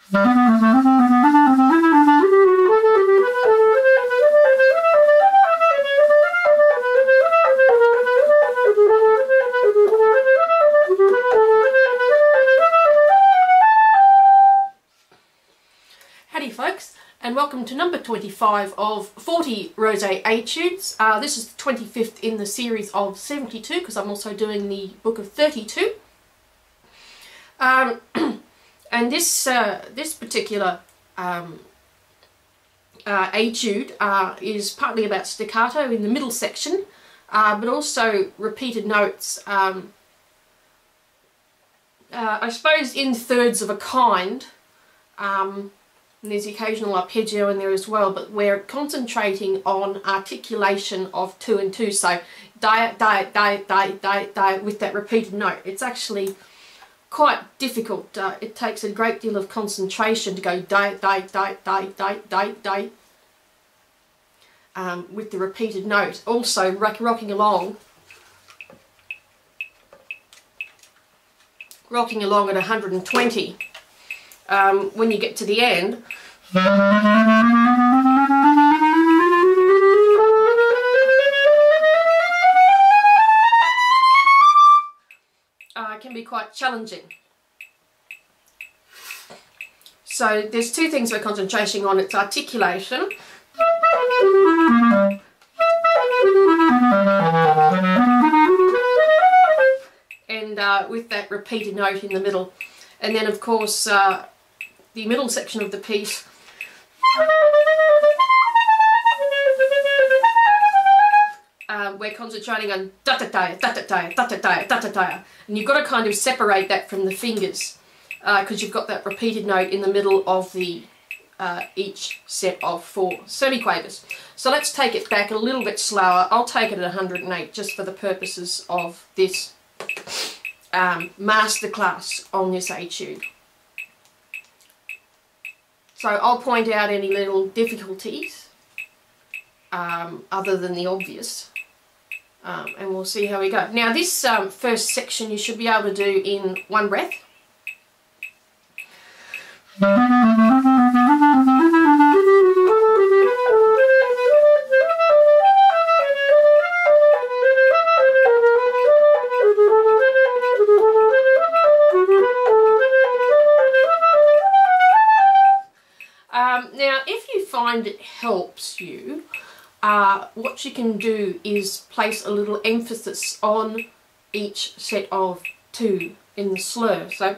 Howdy folks, and welcome to number 25 of 40 Rosé Etudes. This is the 25th in the series of 72 because I'm also doing the book of 32. And this particular etude is partly about staccato in the middle section, but also repeated notes, I suppose in thirds of a kind. And there's the occasional arpeggio in there as well, but we're concentrating on articulation of 2 and 2. So die, die, die, die, die, die with that repeated note. It's actually quite difficult. It takes a great deal of concentration to go die, die, die, die, die, die, die with the repeated note. Also rocking along at 120. When you get to the end, it can be quite challenging. So there's two things we're concentrating on. It's articulation and with that repeated note in the middle. And then of course the middle section of the piece we're concentrating on da da da da da da da da da da da, and you've got to kind of separate that from the fingers because you've got that repeated note in the middle of the each set of 4 semiquavers. So let's take it back a little bit slower. I'll take it at 108 just for the purposes of this masterclass on this etude. So I'll point out any little difficulties other than the obvious, and we'll see how we go. Now this first section you should be able to do in one breath. Now if you find it helps you, what you can do is place a little emphasis on each set of 2 in the slur. So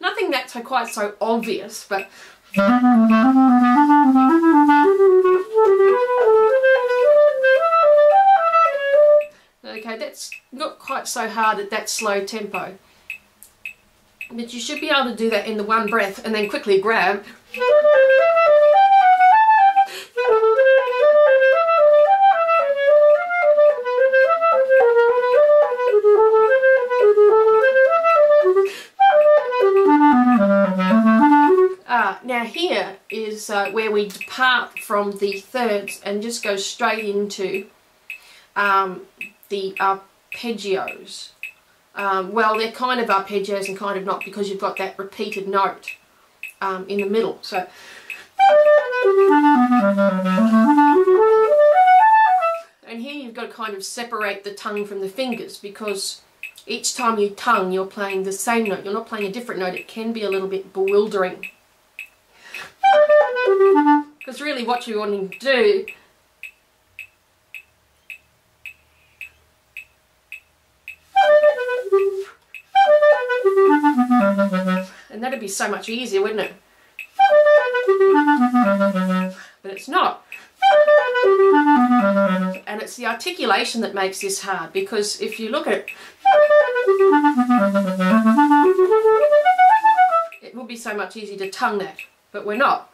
nothing that's quite so obvious, but okay, that's not quite so hard at that slow tempo. But you should be able to do that in the one breath and then quickly grab. Now here is where we depart from the thirds and just go straight into the arpeggios. Well, they're kind of arpeggios and kind of not, because you've got that repeated note in the middle. So and here you've got to kind of separate the tongue from the fingers, because each time you tongue you're playing the same note, you're not playing a different note. It can be a little bit bewildering, because really what you're wanting to do and that'd be so much easier, wouldn't it? But it's not. And it's the articulation that makes this hard, because if you look at it, it would be so much easier to tongue that, but we're not.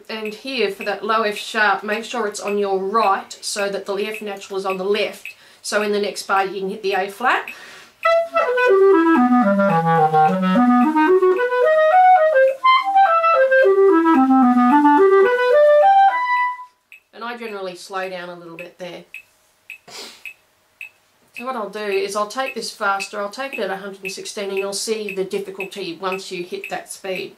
And here for that low F sharp, make sure it's on your right so that the F natural is on the left. So in the next bar you can hit the A flat. And I I generally slow down a little bit there. So what I'll do is I'll take this faster, I'll take it at 116 and you'll see the difficulty once you hit that speed.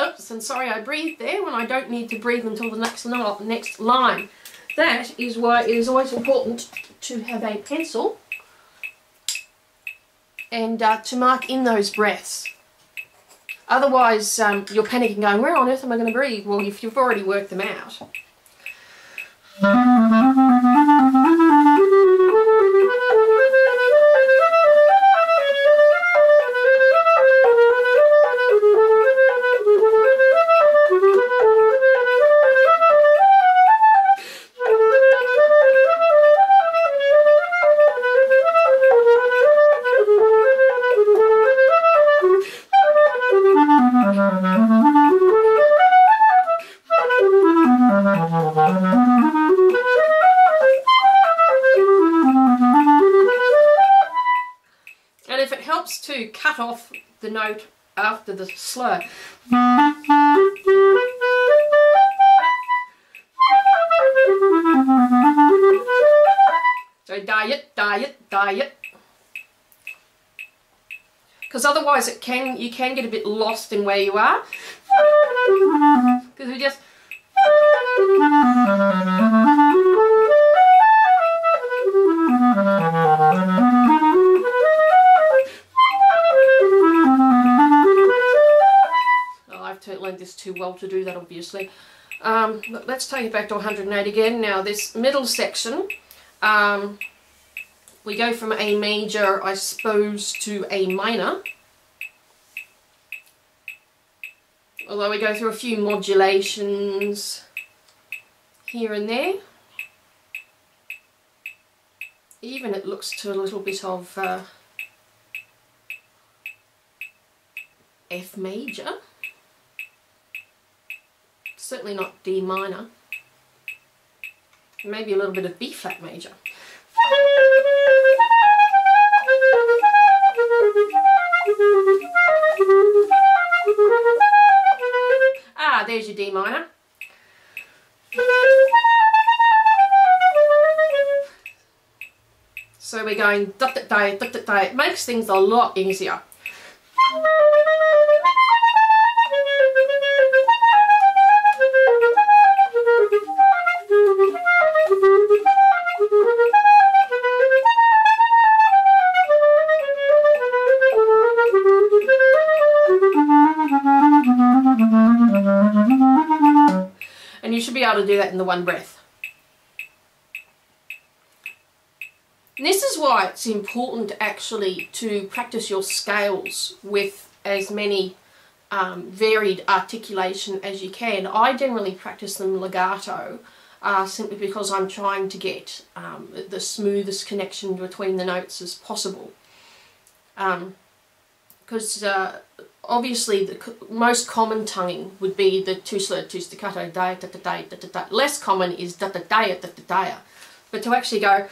Oops, and sorry I breathed there when I don't need to breathe until the next line. That is why it is always important to have a pencil and to mark in those breaths. Otherwise you're panicking going, where on earth am I going to breathe? Well, if you've already worked them out. And if it helps to cut off the note after the slur. So diet. Because otherwise you can get a bit lost in where you are. Because we just I've learned this too well to do that, obviously. Let's take it back to 108 again. Now this middle section, we go from A major, I suppose, to A minor. Although we go through a few modulations here and there. Even it looks to a little bit of F major. Certainly not D minor. Maybe a little bit of B flat major. Ah, there's your D minor. So we're going da da da da da da. It makes things a lot easier. And you should be able to do that in the one breath. And this is why it's important actually to practice your scales with as many varied articulation as you can. I generally practice them legato simply because I'm trying to get the smoothest connection between the notes as possible. Because obviously the most common tonguing would be the two slurred, two staccato, da da da da da da. Less common is da da da da da da. But to actually go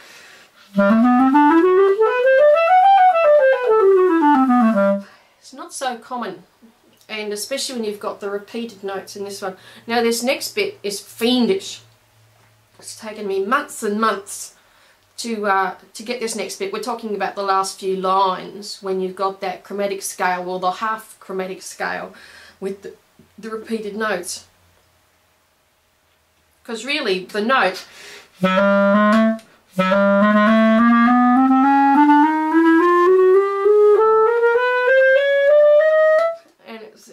it's not so common, and especially when you've got the repeated notes in this one. Now this next bit is fiendish. It's taken me months and months to get this next bit. We're talking about the last few lines when you've got that chromatic scale or the half chromatic scale with the repeated notes. Because really the note and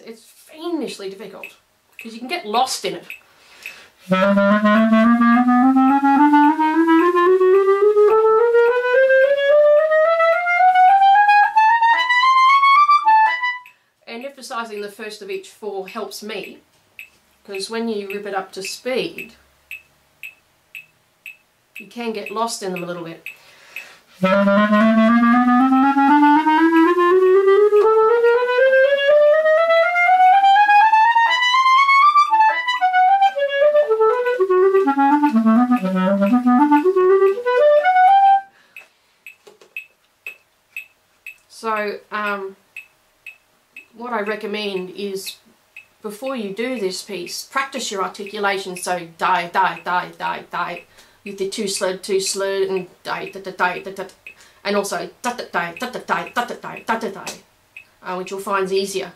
it's fiendishly difficult because you can get lost in it. And emphasising the first of each four helps me, because when you rip it up to speed you can get lost in them a little bit. So what I recommend is, before you do this piece, practice your articulation. So die, die, die, die, die, with the two slurred, and die, da, da, die, da, da, and also da, da, die, da, da, die, da, da, die, da, da, die, which you'll find is easier.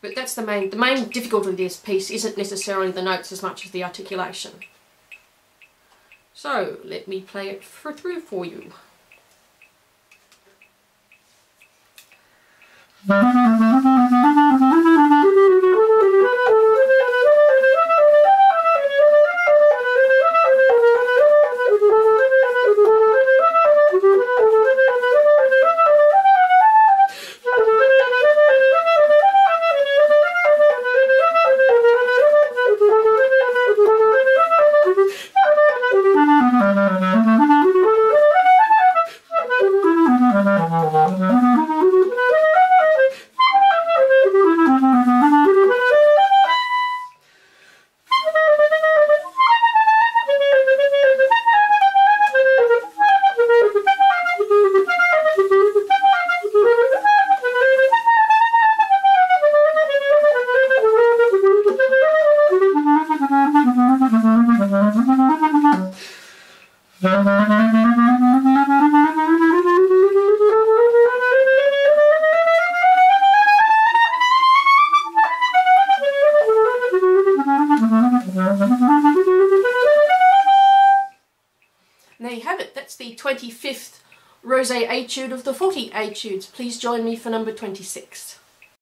But that's the main difficulty of this piece isn't necessarily the notes as much as the articulation. So let me play it through for you. There you have it. That's the 25th Rosé Etude of the 40 Etudes. Please join me for number 26.